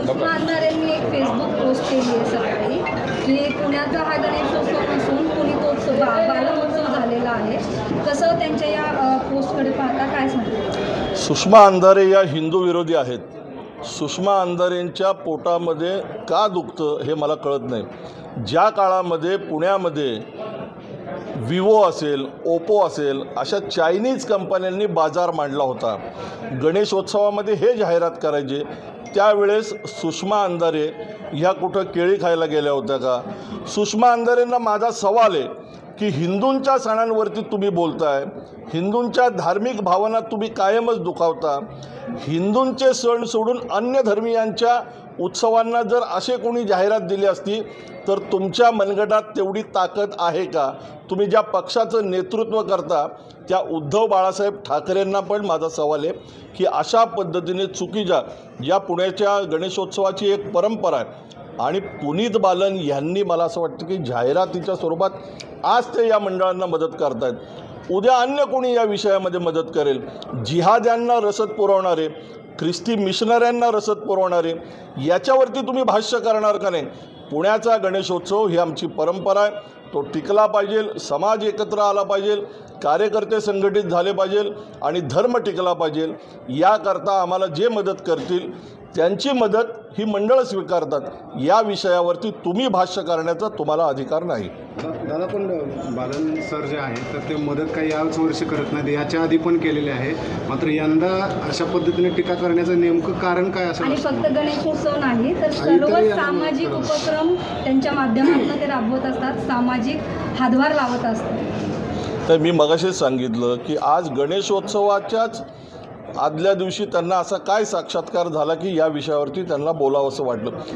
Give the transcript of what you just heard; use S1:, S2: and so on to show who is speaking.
S1: सुषमा अंधारेंनी एक Facebook post केली आहे सकाळी की पुण्याचा हा गणेशोत्सव नसून पुणितोत्सव बालमहोत्सव झालेला आहे. कसं त्यांच्या या पोस्टकडे पाहता काय सांगता?
S2: सुषमा अंधारे या हिंदू विरोधी आहेत. सुषमा अंधारेंच्या पोटामध्ये का दुखतं हे मला कळत नाही. ज्या काळामध्ये पुण्यामध्ये विवो असेल, ओप्पो असेल अशा चायनीज कंपन्यांनी बाजार मांडला होता, गणेशोत्सवामध्ये हे जाहिरात करायचे, त्यावेळेस सुषमा अंधारे ह्या कुठं केळी खायला गेल्या होत्या का? सुषमा अंधारेंना माझा सवाल आहे की हिंदूंच्या सणांवरती तुम्ही बोलताय, हिंदूंच्या धार्मिक भावना तुम्ही कायमच दुखावता. हिंदूंचे सण सोडून अन्य धर्मीयांच्या उत्सवांना जर असे कोणी जाहिरात दिली असती तर तुमच्या मनगटात तेवढी ताकद आहे का? तुम्ही ज्या पक्षाचं नेतृत्व करता त्या उद्धव बाळासाहेब ठाकरेंना पण माझा सवाल आहे की अशा पद्धतीने चुकीच्या या पुण्याच्या गणेशोत्सवाची एक परंपरा आहे आणि पुनीत बालन यांनी मला असं वाटतं की जाहिरातीच्या स्वरूपात आज ते या मंडळांना मदत करतायत, उद्या अन्य कोणी या विषयामध्ये मदत करेल. जिहाद्यांना रसद पुरवणारे, ख्रिस्ती मिशनऱ्यांना रसद पुरवणारे याच्यावरती तुम्ही भाष्य करणार का नाही? पुण्याचा गणेशोत्सव ही आमची परंपरा आहे, तो टिकला पाहिजे, समाज एकत्र आला पाहिजे, कार्यकर्ते संघटित झाले पाहिजे आणि धर्म टिकला पाहिजे. याकरता आम्हाला जे मदत करतील त्यांची मदत ही मंडळं स्वीकारतात. या विषयावरती तुम्ही भाष्य करण्याचा तुम्हाला अधिकार नाही.
S3: दादा, पण बालन सर जे आहेत तर ते मदत काही याच वर्षी करत नाहीत, याच्या आधी पण केलेले आहे, मात्र यंदा अशा पद्धतीने टीका करण्याचं नेमकं कारण काय असं?
S1: आणि फक्त गणेशोत्सव नाही तर सर्व सामाजिक उपक्रम त्यांच्या माध्यमातून ते राबवत असतात, सामाजिक हातभार लावत असतात.
S2: तर मी मगाशीच सांगितलं की आज गणेशोत्सवाच्याच आदल्या दिवशी त्यांना असा काय साक्षात्कार झाला की या विषयावरती त्यांना बोलावंसं वाटलं.